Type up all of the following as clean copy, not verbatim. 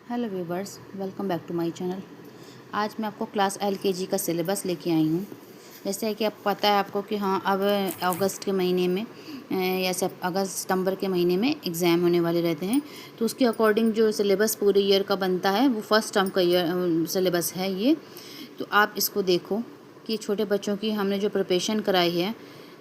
Hello viewers, welcome back to my channel. आज मैं आपको क्लास एलकेजी का सिलेबस लेके आई हूँ। जैसे कि आप पता है आपको कि हाँ, अब अगस्त के महीने में या अगस्त सितंबर के महीने में एग्ज़ाम होने वाले रहते हैं। तो उसके अकॉर्डिंग जो सिलेबस पूरे ईयर का बनता है वो फर्स्ट टर्म का ईयर सिलेबस है ये। तो आप इसको देखो कि छोटे बच्चों की हमने जो प्रिपरेशन कराई है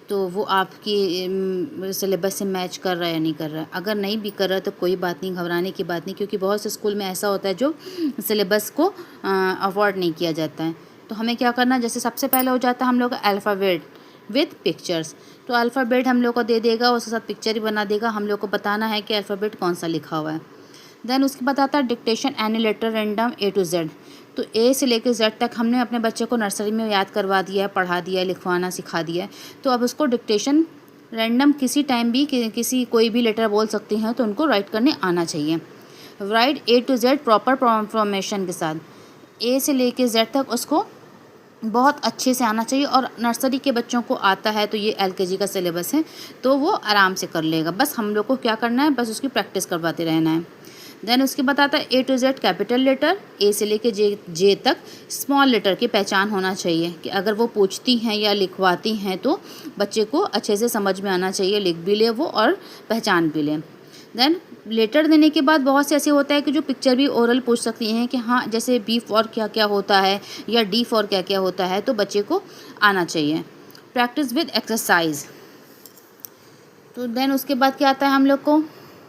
तो वो आपकी सिलेबस से मैच कर रहा है या नहीं कर रहा है। अगर नहीं भी कर रहा है तो कोई बात नहीं, घबराने की बात नहीं, क्योंकि बहुत से स्कूल में ऐसा होता है जो सिलेबस को अवॉइड नहीं किया जाता है। तो हमें क्या करना है, जैसे सबसे पहले हो जाता है हम लोग का अल्फ़ाबेट विद पिक्चर्स। तो अल्फ़ाबेट हम लोग को दे देगा, उसके साथ पिक्चर ही बना देगा। हम लोग को बताना है कि अल्फ़ाबेट कौन सा लिखा हुआ है। देन उसके बाद आता है dictation any letter random A to Z। तो ए से लेकर जेड तक हमने अपने बच्चे को नर्सरी में याद करवा दिया है, पढ़ा दिया है, लिखवाना सिखा दिया है। तो अब उसको डिक्टेशन रैंडम किसी टाइम भी किसी कोई भी लेटर बोल सकती हैं तो उनको राइट करने आना चाहिए। Right A to Z proper formation के साथ, ए से लेकर जेड तक उसको बहुत अच्छे से आना चाहिए। और नर्सरी के बच्चों को आता है तो ये एलकेजी का सिलेबस है तो वो आराम से कर लेगा। बस हम लोग को क्या करना है, बस उसकी प्रैक्टिस करवाते रहना है। देन उसके बाद आता है A to Z capital letter, A से लेके जे तक स्मॉल लेटर की पहचान होना चाहिए कि अगर वो पूछती हैं या लिखवाती हैं तो बच्चे को अच्छे से समझ में आना चाहिए, लिख भी ले वो और पहचान भी ले। देन लेटर देने के बाद बहुत से ऐसे होता है कि जो पिक्चर भी ओरल पूछ सकती हैं कि हाँ, जैसे बी फॉर क्या क्या होता है या डी फॉर क्या क्या होता है, तो बच्चे को आना चाहिए। Practice with exercise. तो देन उसके बाद क्या आता है, हम लोग को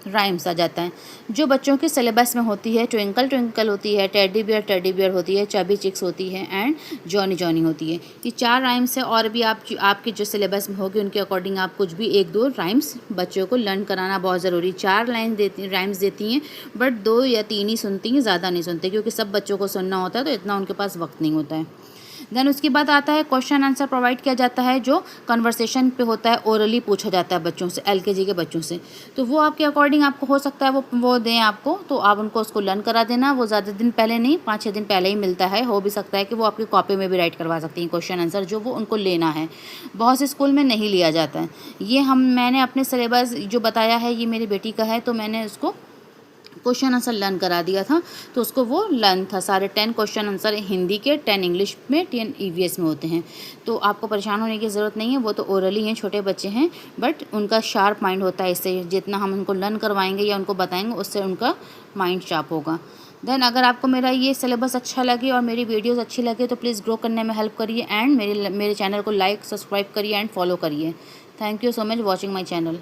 राइम्स आ जाता है जो बच्चों के सिलेबस में होती है। ट्विंकल ट्विंकल होती है, टेडी बियर होती है, चबी चिक्स होती है एंड जॉनी जॉनी होती है। ये 4 राइम्स है और भी आपके जो सिलेबस में होगी उनके अकॉर्डिंग आप कुछ भी 1-2 राइम्स बच्चों को लर्न कराना बहुत ज़रूरी। 4 राइम्स देती हैं बट 2 या 3 ही सुनती हैं, ज़्यादा नहीं सुनते क्योंकि सब बच्चों को सुनना होता है तो इतना उनके पास वक्त नहीं होता है। देन उसके बाद आता है क्वेश्चन आंसर प्रोवाइड किया जाता है जो कन्वर्सेशन पे होता है, ओरली पूछा जाता है बच्चों से, एलकेजी के बच्चों से। तो वो आपके अकॉर्डिंग आपको हो सकता है वो दें आपको, तो आप उनको उसको लर्न करा देना। वो ज़्यादा दिन पहले नहीं, 5-6 दिन पहले ही मिलता है। हो भी सकता है कि वो आपकी कॉपी में भी राइट करवा सकती हैं क्वेश्चन आंसर जो वो उनको लेना है। बहुत से स्कूल में नहीं लिया जाता है ये। मैंने अपने सिलेबस जो बताया है ये मेरी बेटी का है तो मैंने उसको क्वेश्चन आंसर लर्न करा दिया था तो उसको वो लर्न था। सारे 10 क्वेश्चन आंसर हिंदी के, 10 इंग्लिश में, 10 ईवीएस में होते हैं। तो आपको परेशान होने की ज़रूरत नहीं है, वो तो ओरली हैं, छोटे बच्चे हैं बट उनका शार्प माइंड होता है। इससे जितना हम उनको लर्न करवाएंगे या उनको बताएंगे उससे उनका माइंड शार्प होगा। देन अगर आपको मेरा ये सिलेबस अच्छा लगे और मेरी वीडियोज़ अच्छी लगे तो प्लीज़ ग्रो करने में हेल्प करिए एंड मेरे चैनल को लाइक सब्सक्राइब करिए एंड फॉलो करिए। Thank you so much watching my channel.